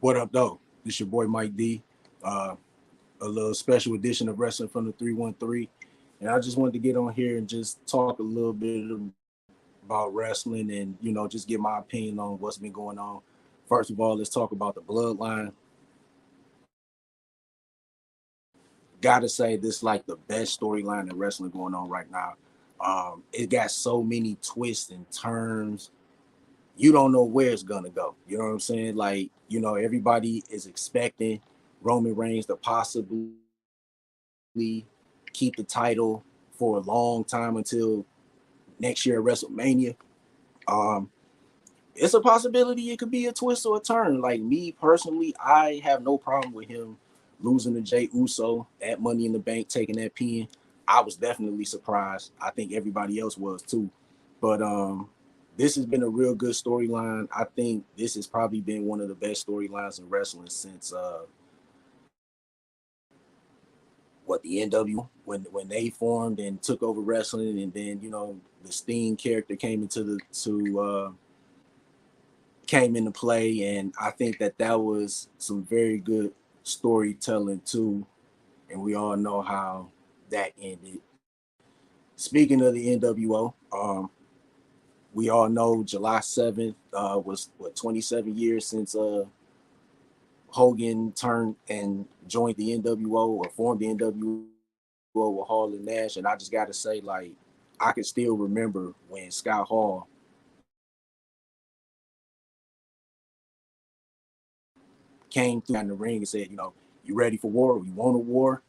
What up, though? This your boy Mike D. Uh, a little special edition of Wrestling from the 313. And I just wanted to get on here and just talk a little bit about wrestling and, just get my opinion on what's been going on. First of all, let's talk about the bloodline. Gotta say, this like the best storyline in wrestling going on right now. It got so many twists and turns. You don't know where it's gonna go. You know what I'm saying? Like, everybody is expecting Roman Reigns to possibly keep the title for a long time until next year at WrestleMania. Um, it's a possibility it could be a twist or a turn. Like me personally, I have no problem with him losing to Jay Uso at Money in the Bank, taking that pin. I was definitely surprised. I think everybody else was too. But this has been a real good storyline. I think this has probably been one of the best storylines in wrestling since the when they formed and took over wrestling, and then the Sting character came into play, and I think that was some very good storytelling too, and we all know how that ended. Speaking of the NWO, we all know July 7th was 27 years since Hogan turned and joined the NWO or formed the NWO with Hall and Nash, and I just got to say, like, I can still remember when Scott Hall came through in the ring and said, you ready for war? You want a war?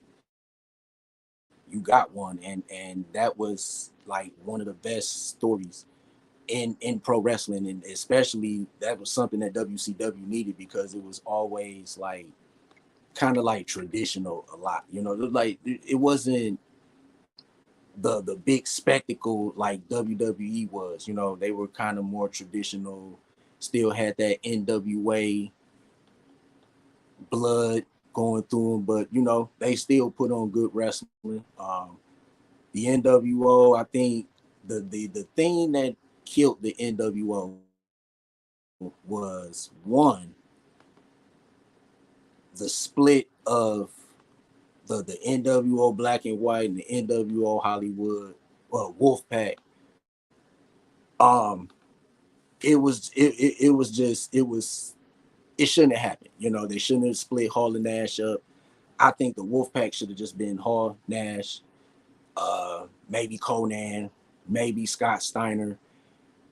You got one, and that was like one of the best stories in pro wrestling, and especially that was something that WCW needed because it was always like kind of like traditional a lot. Like it wasn't the big spectacle like WWE was. They were kind of more traditional, still had that NWA blood going through them, but they still put on good wrestling. The NWO, I think the thing that killed the NWO was one, the split of the NWO Black and White and the NWO Hollywood, Wolfpack. Um, it shouldn't have happened. They shouldn't have split Hall and Nash up. I think the Wolfpack should have just been Hall, Nash, maybe Conan, maybe Scott Steiner,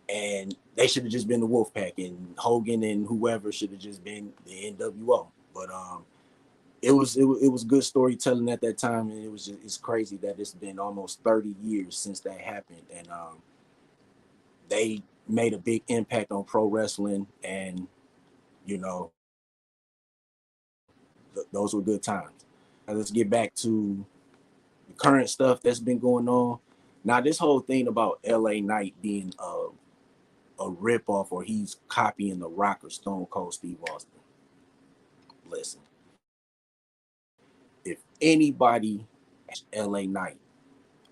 and they should have just been the Wolfpack, and Hogan and whoever should have just been the NWO. But it was good storytelling at that time, and it's crazy that it's been almost 30 years since that happened, and they made a big impact on pro wrestling, and you know those were good times. Now let's get back to the current stuff that's been going on. Now this whole thing about LA Knight being a ripoff, or he's copying The Rock or Stone Cold Steve Austin. Listen, if anybody LA Knight,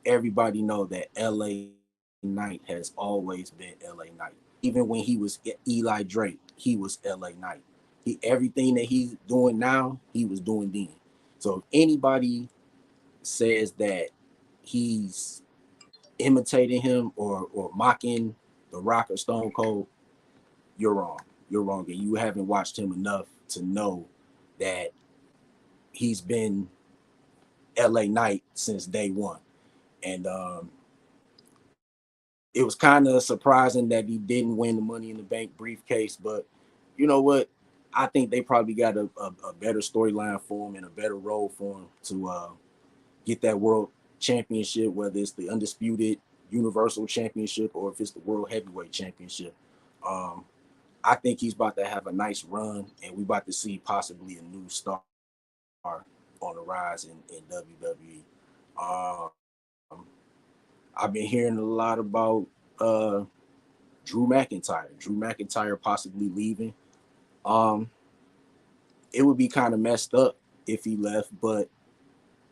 everybody know that LA Knight has always been LA Knight. Even when he was Eli Drake, he was LA Knight. Everything that he's doing now, he was doing then. So if anybody says that he's imitating him or mocking The Rock or Stone Cold, you're wrong. You're wrong, and you haven't watched him enough to know that he's been LA Knight since day one. And it was kind of surprising that he didn't win the Money in the Bank briefcase, but you know what? I think they probably got a better storyline for him and a better role for him to get that world championship, whether it's the undisputed universal championship or if it's the world heavyweight championship. Um, I think he's about to have a nice run, and we about to see possibly a new star on the rise in WWE. Um, I've been hearing a lot about uh, Drew McIntyre. Drew McIntyre possibly leaving. Um, it would be kind of messed up if he left, but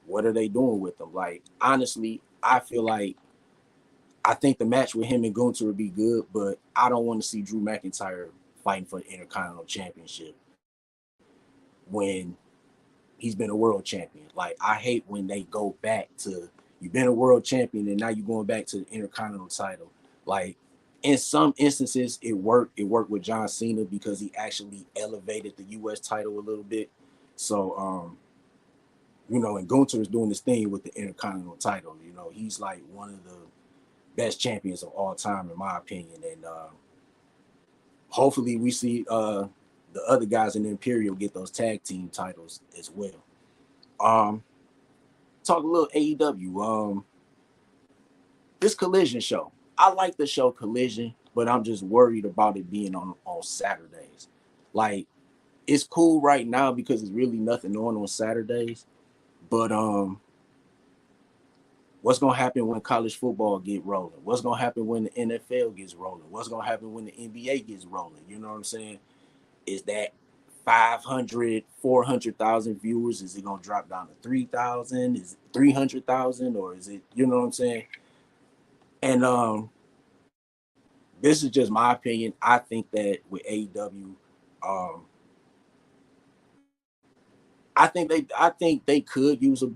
what are they doing with him? Like, honestly, I think the match with him and Gunther would be good, but I don't want to see Drew McIntyre fighting for the Intercontinental Championship. when he's been a world champion. Like, I hate when they go back to, you've been a world champion and now you're going back to the Intercontinental title. Like, in some instances, it worked. It worked with John Cena because he actually elevated the U.S. title a little bit. So, and Gunther is doing this thing with the Intercontinental title. He's like one of the best champions of all time, in my opinion. And hopefully we see the other guys in the Imperial get those tag team titles as well. Talk a little AEW. This Collision show. I like the show Collision, but I'm just worried about it being on Saturdays. Like, it's cool right now because there's really nothing on Saturdays. But what's gonna happen when college football get rolling? What's gonna happen when the NFL gets rolling? What's gonna happen when the NBA gets rolling? You know what I'm saying? Is that 500, 400,000 viewers? Is it gonna drop down to 3,000? Is it 300,000? Or is it, you know what I'm saying? And this is just my opinion. I think that with AEW, I think they could use a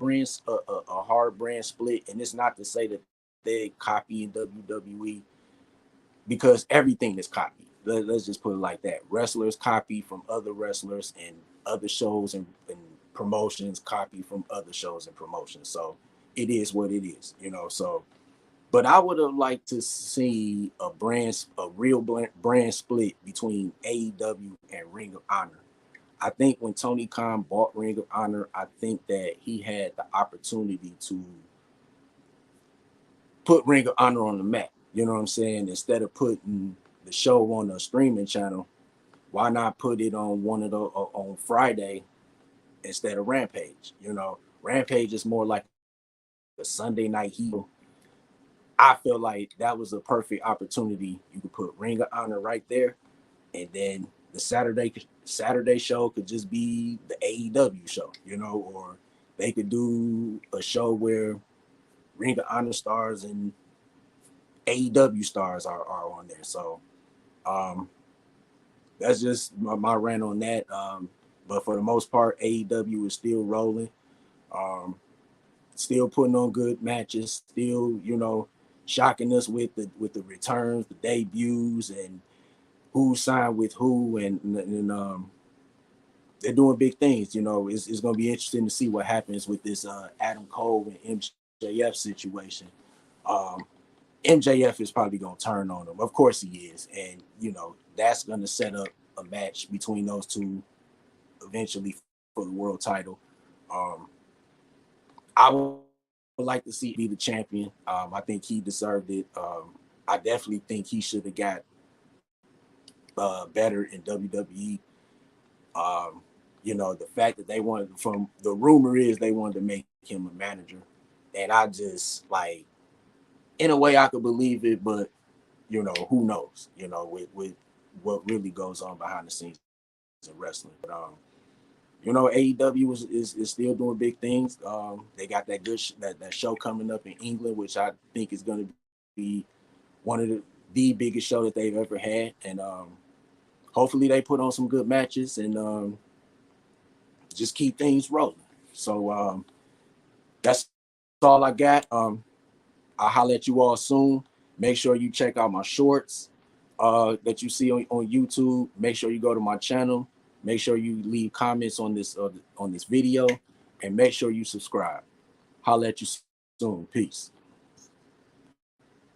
hard brand split, and it's not to say that they copying WWE, because everything is copied. Let's just put it like that. Wrestlers copy from other wrestlers, and other shows and promotions copy from other shows and promotions. So it is what it is, So, but I would have liked to see a real brand split between AEW and Ring of Honor. I think when Tony Khan bought Ring of Honor, I think that he had the opportunity to put Ring of Honor on the map. You know what I'm saying? Instead of putting the show on a streaming channel, why not put it on on Friday instead of Rampage? Rampage is more like a Sunday night heel. I feel like that was a perfect opportunity. You could put Ring of Honor right there, and then the Saturday show could just be the AEW show, or they could do a show where Ring of Honor stars and AEW stars are on there. So that's just my rant on that. But for the most part, AEW is still rolling, still putting on good matches, still, shocking us with the returns, the debuts, and who signed with who, and they're doing big things. It's going to be interesting to see what happens with this Adam Cole and MJF situation. MJF is probably going to turn on him. Of course he is. And, that's going to set up a match between those two eventually for the world title. I would like to see him be the champion. I think he deserved it. I definitely think he should have got better in WWE. The fact that they wanted, from the rumor is they wanted to make him a manager. And I just, like, in a way I could believe it, but who knows, with what really goes on behind the scenes in wrestling. But AEW is still doing big things. They got that good that show coming up in England, which I think is going to be one of the biggest show that they've ever had. And hopefully they put on some good matches and just keep things rolling. So that's all I got. I'll holler at you all soon. Make sure you check out my shorts that you see on YouTube. Make sure you go to my channel. Make sure you leave comments on this video, and make sure you subscribe. Holler at you soon. Peace.